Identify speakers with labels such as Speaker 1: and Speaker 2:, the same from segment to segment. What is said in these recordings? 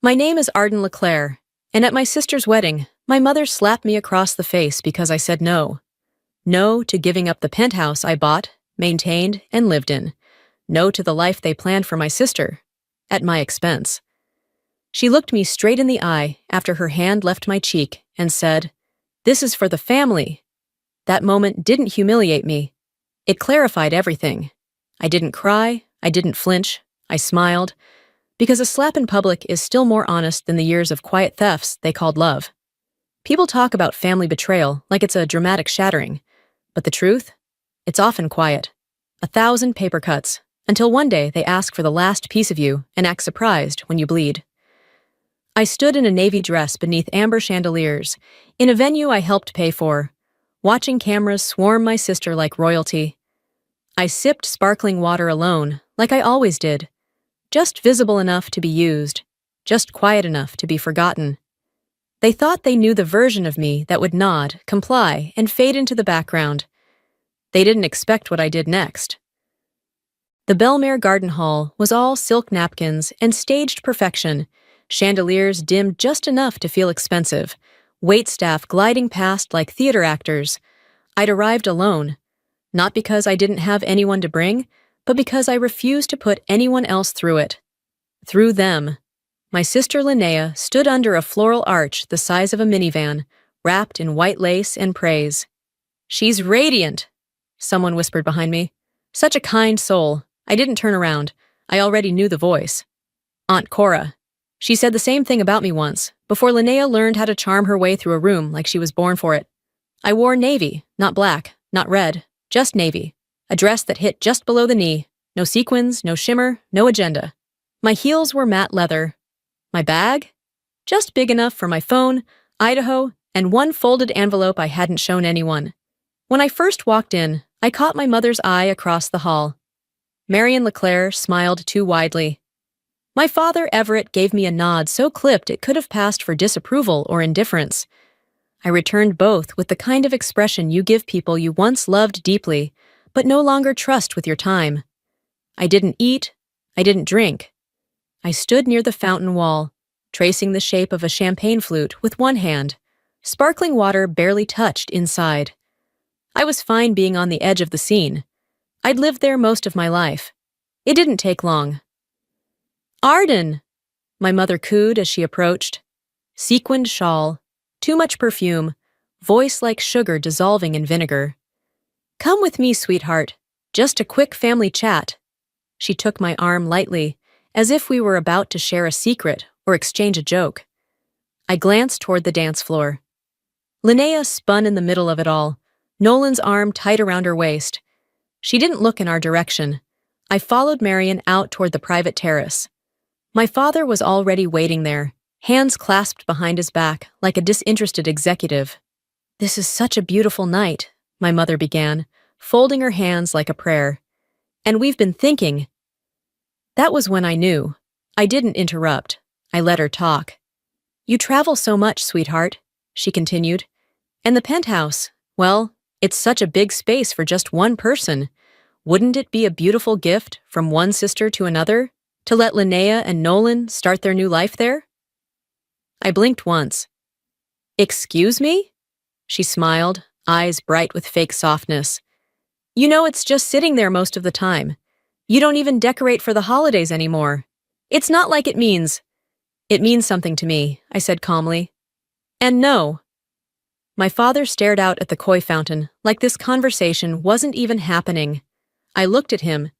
Speaker 1: My name is Arden Leclerc, and at my sister's wedding, my mother slapped me across the face because I said no. No to giving up the penthouse I bought, maintained, and lived in. No to the life they planned for my sister, at my expense. She looked me straight in the eye after her hand left my cheek and said, "This is for the family." That moment didn't humiliate me. It clarified everything. I didn't cry, I didn't flinch, I smiled, because a slap in public is still more honest than the years of quiet thefts they called love. People talk about family betrayal like it's a dramatic shattering, but the truth? It's often quiet. 1,000 paper cuts, until one day they ask for the last piece of you and act surprised when you bleed. I stood in a navy dress beneath amber chandeliers, in a venue I helped pay for, watching cameras swarm my sister like royalty. I sipped sparkling water alone, like I always did, just visible enough to be used, just quiet enough to be forgotten. They thought they knew the version of me that would nod, comply, and fade into the background. They didn't expect what I did next. The Belmare Garden Hall was all silk napkins and staged perfection, chandeliers dimmed just enough to feel expensive, waitstaff gliding past like theater actors. I'd arrived alone, not because I didn't have anyone to bring, but because I refused to put anyone else through it. Through them. My sister Linnea stood under a floral arch the size of a minivan, wrapped in white lace and praise. "She's radiant," someone whispered behind me. "Such a kind soul." I didn't turn around. I already knew the voice. Aunt Cora. She said the same thing about me once, before Linnea learned how to charm her way through a room like she was born for it. I wore navy, not black, not red, just navy. A dress that hit just below the knee. No sequins, no shimmer, no agenda. My heels were matte leather. My bag? Just big enough for my phone, Idaho, and one folded envelope I hadn't shown anyone. When I first walked in, I caught my mother's eye across the hall. Marion Leclerc smiled too widely. My father, Everett, gave me a nod so clipped it could have passed for disapproval or indifference. I returned both with the kind of expression you give people you once loved deeply, but no longer trust with your time. I didn't eat, I didn't drink. I stood near the fountain wall, tracing the shape of a champagne flute with one hand. Sparkling water barely touched inside. I was fine being on the edge of the scene. I'd lived there most of my life. It didn't take long. "Arden!" my mother cooed as she approached. Sequined shawl, too much perfume, voice like sugar dissolving in vinegar. "Come with me, sweetheart. Just a quick family chat." She took my arm lightly, as if we were about to share a secret or exchange a joke. I glanced toward the dance floor. Linnea spun in the middle of it all, Nolan's arm tight around her waist. She didn't look in our direction. I followed Marion out toward the private terrace. My father was already waiting there, hands clasped behind his back like a disinterested executive. "This is such a beautiful night," my mother began, folding her hands like a prayer. "And we've been thinking." That was when I knew. I didn't interrupt. I let her talk. "You travel so much, sweetheart," she continued. "And the penthouse, well, it's such a big space for just one person. Wouldn't it be a beautiful gift from one sister to another, to let Linnea and Nolan start their new life there?" I blinked once. "Excuse me?" She smiled, eyes bright with fake softness. "You know it's just sitting there most of the time. You don't even decorate for the holidays anymore. It's not like it means." "It means something to me," I said calmly. "And no." My father stared out at the koi fountain like this conversation wasn't even happening. I looked at him.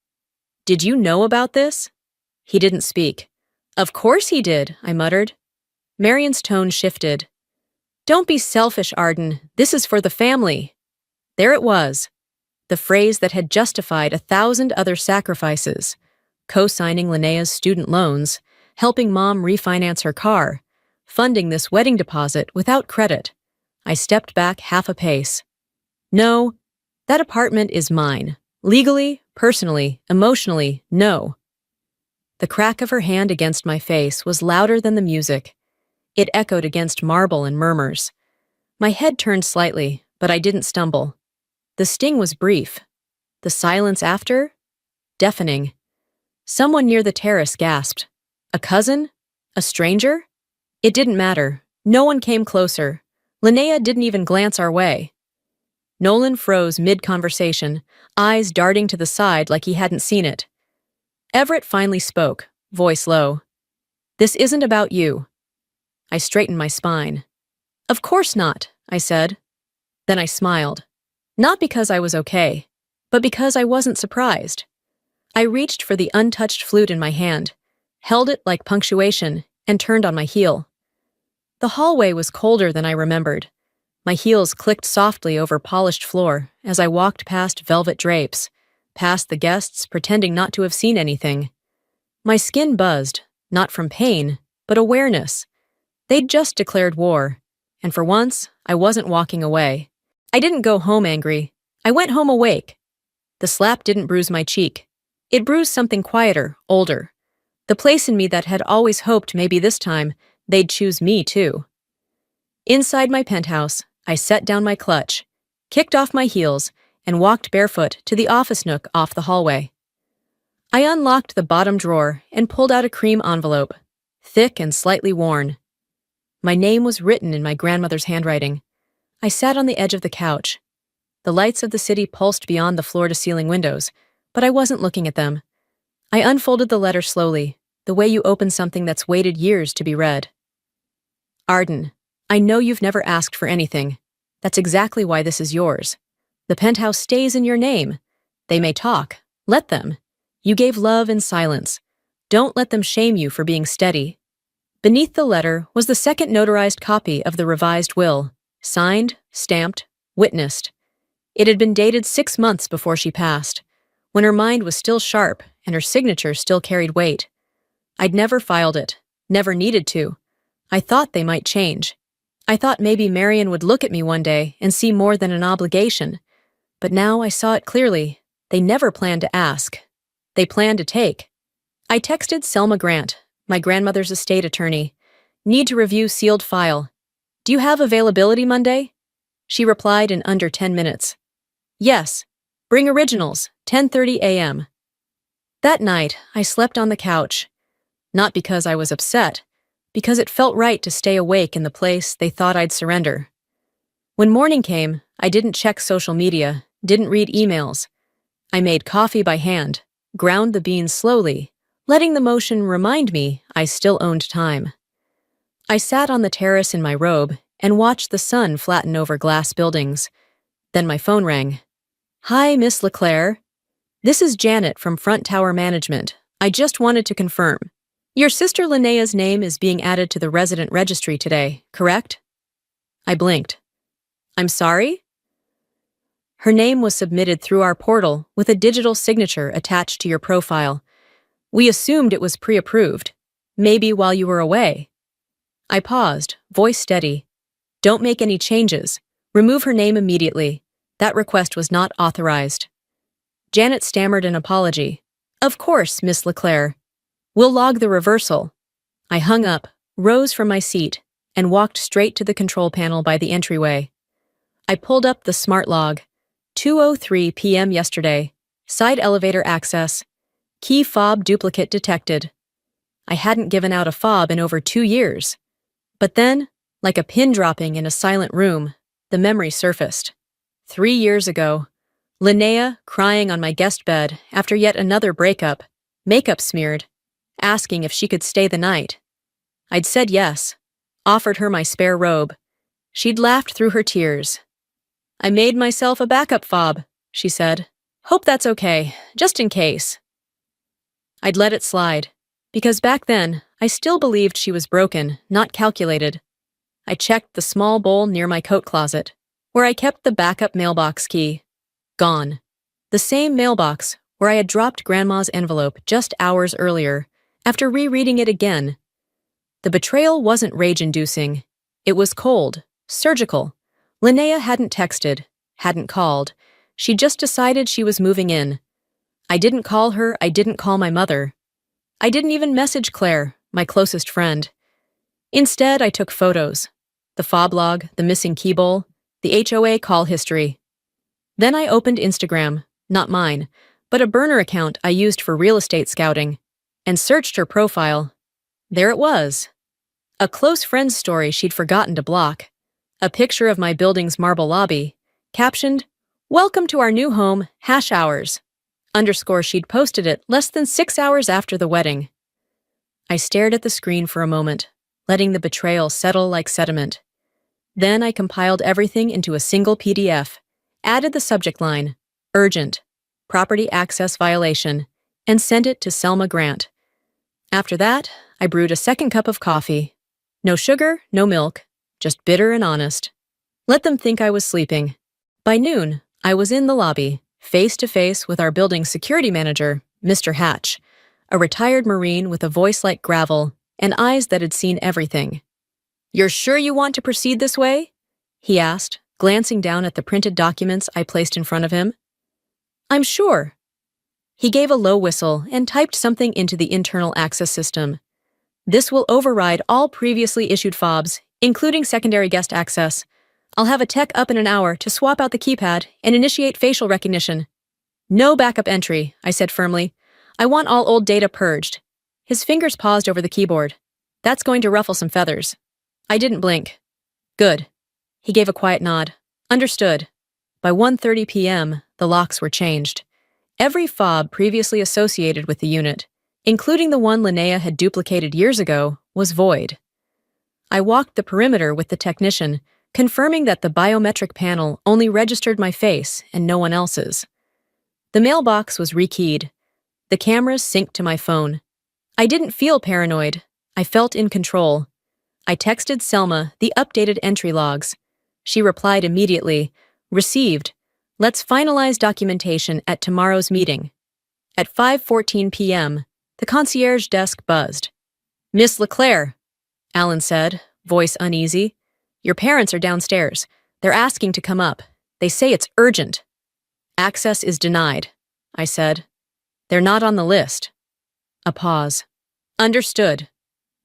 Speaker 1: "Did you know about this?" He didn't speak. "Of course he did," I muttered. Marion's tone shifted. "Don't be selfish, Arden. This is for the family." There it was. The phrase that had justified 1,000 other sacrifices. Co-signing Linnea's student loans, helping Mom refinance her car, funding this wedding deposit without credit. I stepped back half a pace. "No, that apartment is mine. Legally, personally, emotionally, no." The crack of her hand against my face was louder than the music. It echoed against marble and murmurs. My head turned slightly, but I didn't stumble. The sting was brief. The silence after? Deafening. Someone near the terrace gasped. "A cousin? A stranger? It didn't matter. No one came closer. Linnea didn't even glance our way. Nolan froze mid-conversation, eyes darting to the side like he hadn't seen it. Everett finally spoke, voice low. This isn't about you. I straightened my spine. Of course not, I said. Then I smiled. Not because I was okay, but because I wasn't surprised. I reached for the untouched flute in my hand, held it like punctuation, and turned on my heel. The hallway was colder than I remembered. My heels clicked softly over polished floor as I walked past velvet drapes, past the guests pretending not to have seen anything. My skin buzzed, not from pain, but awareness. They'd just declared war, and for once, I wasn't walking away. I didn't go home angry. I went home awake. The slap didn't bruise my cheek. It bruised something quieter, older. The place in me that had always hoped maybe this time they'd choose me too. Inside my penthouse, I set down my clutch, kicked off my heels, and walked barefoot to the office nook off the hallway. I unlocked the bottom drawer and pulled out a cream envelope, thick and slightly worn. My name was written in my grandmother's handwriting. I sat on the edge of the couch. The lights of the city pulsed beyond the floor-to-ceiling windows, but I wasn't looking at them. I unfolded the letter slowly, the way you open something that's waited years to be read. Arden, I know you've never asked for anything. That's exactly why this is yours. The penthouse stays in your name. They may talk. Let them. You gave love in silence. Don't let them shame you for being steady. Beneath the letter was the second notarized copy of the revised will, signed, stamped, witnessed. It had been dated 6 months before she passed, when her mind was still sharp and her signature still carried weight. I'd never filed it, never needed to. I thought they might change. I thought maybe Marion would look at me one day and see more than an obligation. But now I saw it clearly. They never planned to ask. They planned to take. I texted Selma Grant, my grandmother's estate attorney. Need to review sealed file. Do you have availability Monday? She replied in under 10 minutes. Yes. Bring originals, 10:30 a.m. That night, I slept on the couch. Not because I was upset, because it felt right to stay awake in the place they thought I'd surrender. When morning came, I didn't check social media, didn't read emails. I made coffee by hand, ground the beans slowly, letting the motion remind me I still owned time. I sat on the terrace in my robe and watched the sun flatten over glass buildings. Then my phone rang. Hi, Miss LeClaire. This is Janet from Front Tower Management. I just wanted to confirm. Your sister Linnea's name is being added to the resident registry today, correct? I blinked. I'm sorry? Her name was submitted through our portal with a digital signature attached to your profile. We assumed it was pre-approved, maybe while you were away. I paused, voice steady. Don't make any changes. Remove her name immediately. That request was not authorized. Janet stammered an apology. Of course, Miss LeClaire. We'll log the reversal. I hung up, rose from my seat, and walked straight to the control panel by the entryway. I pulled up the smart log. 2:03 p.m. yesterday. Side elevator access. Key fob duplicate detected. I hadn't given out a fob in over 2 years. But then, like a pin dropping in a silent room, the memory surfaced. 3 years ago, Linnea crying on my guest bed after yet another breakup, makeup smeared, asking if she could stay the night. I'd said yes, offered her my spare robe. She'd laughed through her tears. I made myself a backup fob, she said. Hope that's okay, just in case. I'd let it slide, because back then, I still believed she was broken, not calculated. I checked the small bowl near my coat closet, where I kept the backup mailbox key. Gone. The same mailbox where I had dropped Grandma's envelope just hours earlier, after rereading it again. The betrayal wasn't rage-inducing. It was cold, surgical. Linnea hadn't texted, hadn't called. She just decided she was moving in. I didn't call her, I didn't call my mother. I didn't even message Claire, my closest friend. Instead, I took photos. The fob log, the missing key bowl, the HOA call history. Then I opened Instagram, not mine, but a burner account I used for real estate scouting, and searched her profile. There it was. A close friend's story she'd forgotten to block. A picture of my building's marble lobby, captioned, "Welcome to our new home, #hours." Underscore she'd posted it less than 6 hours after the wedding. I stared at the screen for a moment, letting the betrayal settle like sediment. Then I compiled everything into a single PDF, added the subject line, "Urgent, Property Access Violation," and sent it to Selma Grant. After that, I brewed a second cup of coffee. No sugar, no milk, just bitter and honest. Let them think I was sleeping. By noon, I was in the lobby, face to face with our building's security manager, Mr. Hatch, a retired Marine with a voice like gravel and eyes that had seen everything. "You're sure you want to proceed this way?" he asked, glancing down at the printed documents I placed in front of him. "I'm sure." He gave a low whistle and typed something into the internal access system. "This will override all previously issued fobs, including secondary guest access. I'll have a tech up in an hour to swap out the keypad and initiate facial recognition." "No backup entry," I said firmly. "I want all old data purged." His fingers paused over the keyboard. "That's going to ruffle some feathers." I didn't blink. "Good." He gave a quiet nod. "Understood." By 1:30 p.m., the locks were changed. Every fob previously associated with the unit, including the one Linnea had duplicated years ago, was void. I walked the perimeter with the technician, confirming that the biometric panel only registered my face and no one else's. The mailbox was rekeyed. The cameras synced to my phone. I didn't feel paranoid. I felt in control. I texted Selma the updated entry logs. She replied immediately, "Received. Let's finalize documentation at tomorrow's meeting." At 5:14 p.m., the concierge desk buzzed. "Miss LeClaire," Alan said, voice uneasy. "Your parents are downstairs. They're asking to come up. They say it's urgent." "Access is denied," I said. "They're not on the list." A pause. "Understood."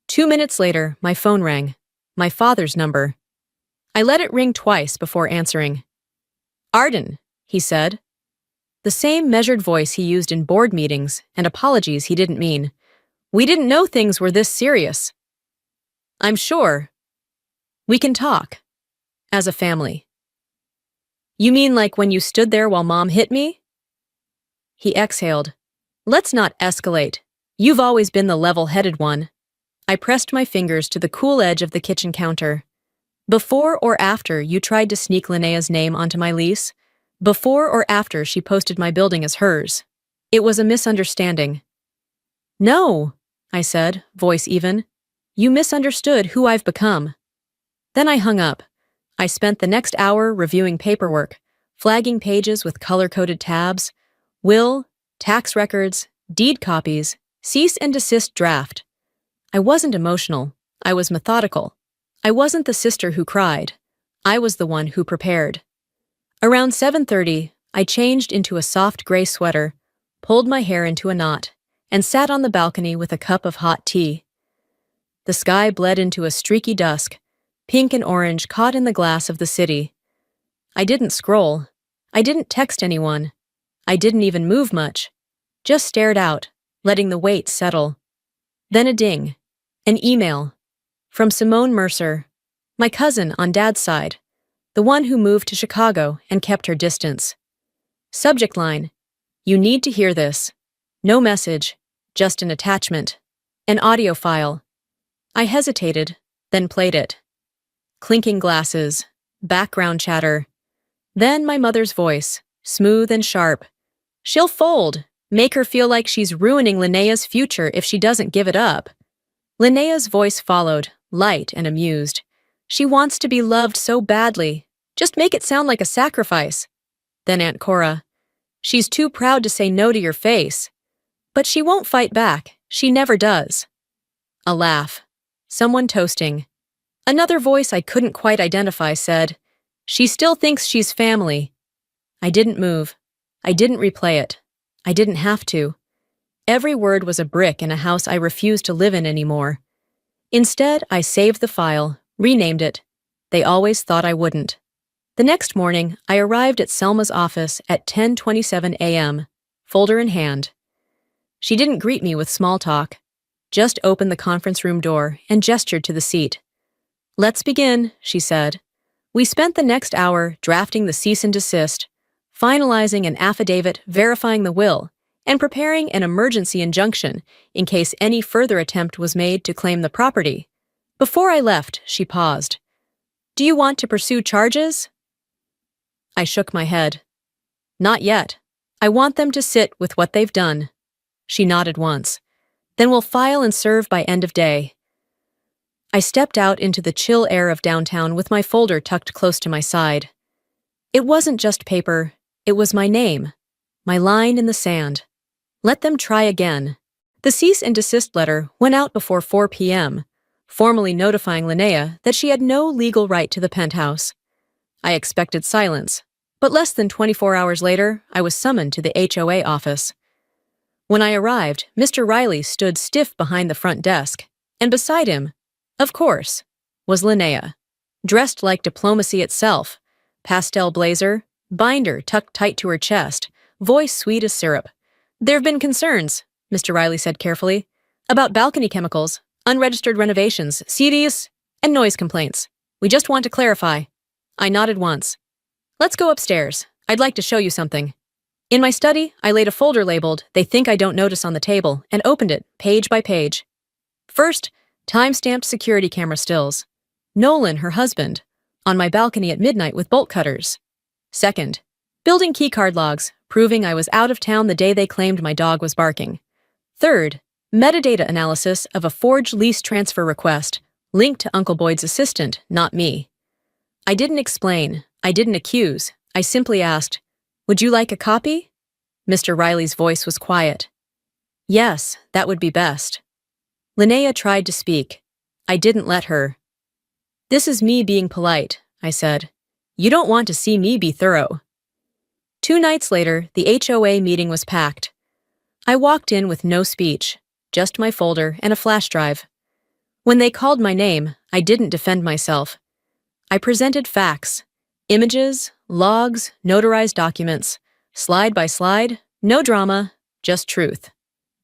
Speaker 1: 2 minutes later, my phone rang. My father's number. I let it ring twice before answering. "Arden," he said. The same measured voice he used in board meetings and apologies he didn't mean. "We didn't know things were this serious." "I'm sure. We can talk. As a family." "You mean like when you stood there while Mom hit me?" He exhaled. "Let's not escalate. You've always been the level-headed one." I pressed my fingers to the cool edge of the kitchen counter. "Before or after you tried to sneak Linnea's name onto my lease? Before or after she posted my building as hers? It was a misunderstanding." "No," I said, voice even. "You misunderstood who I've become." Then I hung up. I spent the next hour reviewing paperwork, flagging pages with color-coded tabs, will, tax records, deed copies, cease and desist draft. I wasn't emotional. I was methodical. I wasn't the sister who cried. I was the one who prepared. Around 7:30, I changed into a soft gray sweater, pulled my hair into a knot, and sat on the balcony with a cup of hot tea. The sky bled into a streaky dusk, pink and orange caught in the glass of the city. I didn't scroll. I didn't text anyone. I didn't even move much. Just stared out, letting the weight settle. Then a ding. An email. From Simone Mercer, my cousin on Dad's side, the one who moved to Chicago and kept her distance. Subject line: "You need to hear this." No message, just an attachment. An audio file. I hesitated, then played it. Clinking glasses, background chatter. Then my mother's voice, smooth and sharp. "She'll fold. Make her feel like she's ruining Linnea's future if she doesn't give it up." Linnea's voice followed, light and amused. "She wants to be loved so badly. Just make it sound like a sacrifice." Then Aunt Cora: "She's too proud to say no to your face. But she won't fight back. She never does." A laugh. Someone toasting. Another voice I couldn't quite identify said, "She still thinks she's family." I didn't move. I didn't replay it. I didn't have to. Every word was a brick in a house I refused to live in anymore. Instead, I saved the file, renamed it. They always thought I wouldn't. The next morning, I arrived at Selma's office at 10:27 a.m., folder in hand. She didn't greet me with small talk. just opened the conference room door and gestured to the seat. "Let's begin," she said. We spent the next hour drafting the cease and desist, finalizing an affidavit verifying the will, and preparing an emergency injunction in case any further attempt was made to claim the property. Before I left, she paused. "Do you want to pursue charges?" I shook my head. "Not yet. I want them to sit with what they've done." She nodded once. "Then we'll file and serve by end of day." I stepped out into the chill air of downtown with my folder tucked close to my side. It wasn't just paper, it was my name, my line in the sand. Let them try again. The cease and desist letter went out before 4 p.m., formally notifying Linnea that she had no legal right to the penthouse. I expected silence, but less than 24 hours later, I was summoned to the HOA office. When I arrived, Mr. Riley stood stiff behind the front desk, and beside him, of course, was Linnea, dressed like diplomacy itself, pastel blazer, binder tucked tight to her chest, voice sweet as syrup. "There have been concerns," Mr. Riley said carefully, "about balcony chemicals, unregistered renovations, CDs, and noise complaints. We just want to clarify." I nodded once. "Let's go upstairs. I'd like to show you something." In my study, I laid a folder labeled "They Think I Don't Notice" on the table and opened it, page by page. First, time-stamped security camera stills. Nolan, her husband, on my balcony at midnight with bolt cutters. Second, building keycard logs, proving I was out of town the day they claimed my dog was barking. Third, metadata analysis of a forged lease transfer request, linked to Uncle Boyd's assistant, not me. I didn't explain, I didn't accuse, I simply asked, "Would you like a copy?" Mr. Riley's voice was quiet. "Yes, that would be best." Linnea tried to speak. I didn't let her. "This is me being polite," I said. "You don't want to see me be thorough." 2 nights later, the HOA meeting was packed. I walked in with no speech, just my folder and a flash drive. When they called my name, I didn't defend myself. I presented facts, images, logs, notarized documents, slide by slide, no drama, just truth.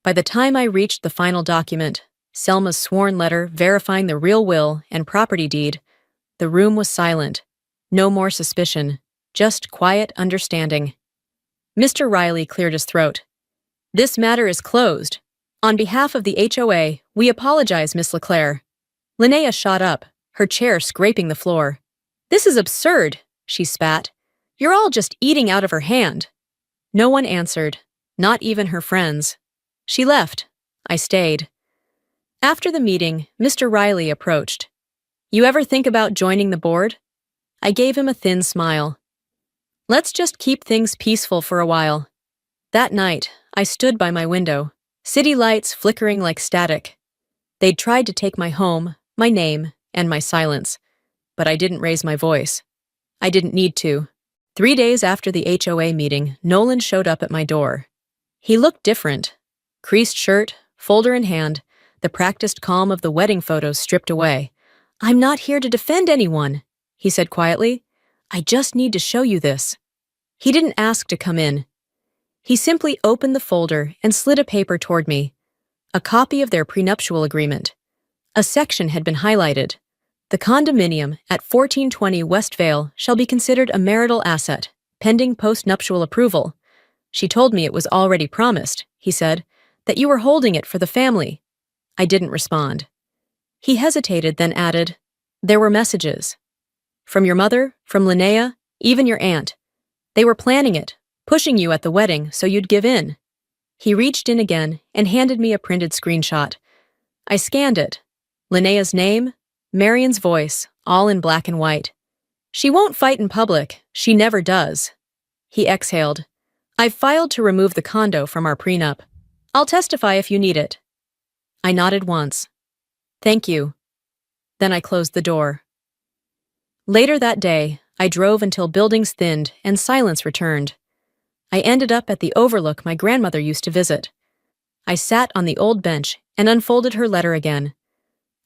Speaker 1: By the time I reached the final document, Selma's sworn letter verifying the real will and property deed, the room was silent. No more suspicion, just quiet understanding. Mr. Riley cleared his throat. "This matter is closed. On behalf of the HOA, we apologize, Miss LeClaire." Linnea shot up, her chair scraping the floor. "This is absurd," she spat. "You're all just eating out of her hand." No one answered, not even her friends. She left. I stayed. After the meeting, Mr. Riley approached. "You ever think about joining the board?" I gave him a thin smile. "Let's just keep things peaceful for a while." That night, I stood by my window, city lights flickering like static. They'd tried to take my home, my name, and my silence, but I didn't raise my voice. I didn't need to. 3 days after the HOA meeting, Nolan showed up at my door. He looked different. Creased shirt, folder in hand, the practiced calm of the wedding photos stripped away. "I'm not here to defend anyone," he said quietly. "I just need to show you this." He didn't ask to come in. He simply opened the folder and slid a paper toward me. A copy of their prenuptial agreement. A section had been highlighted. "The condominium at 1420 Westvale shall be considered a marital asset, pending post-nuptial approval." "She told me it was already promised," he said, "that you were holding it for the family." I didn't respond. He hesitated, then added, "There were messages. From your mother, from Linnea, even your aunt. They were planning it, pushing you at the wedding so you'd give in." He reached in again and handed me a printed screenshot. I scanned it. Linnea's name, Marion's voice, all in black and white. "She won't fight in public. She never does." He exhaled. "I've filed to remove the condo from our prenup. I'll testify if you need it." I nodded once. "Thank you." Then I closed the door. Later that day, I drove until buildings thinned and silence returned. I ended up at the overlook my grandmother used to visit. I sat on the old bench and unfolded her letter again.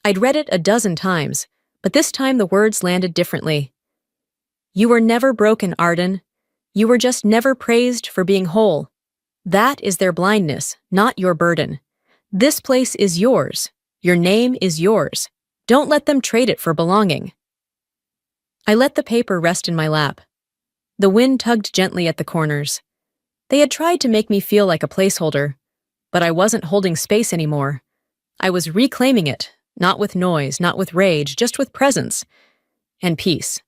Speaker 1: I'd read it a dozen times, but this time the words landed differently. "You were never broken, Arden. You were just never praised for being whole. That is their blindness, not your burden. This place is yours. Your name is yours. Don't let them trade it for belonging. I let the paper rest in my lap. The wind tugged gently at the corners. They had tried to make me feel like a placeholder, but I wasn't holding space anymore. I was reclaiming it, not with noise, not with rage, just with presence and peace.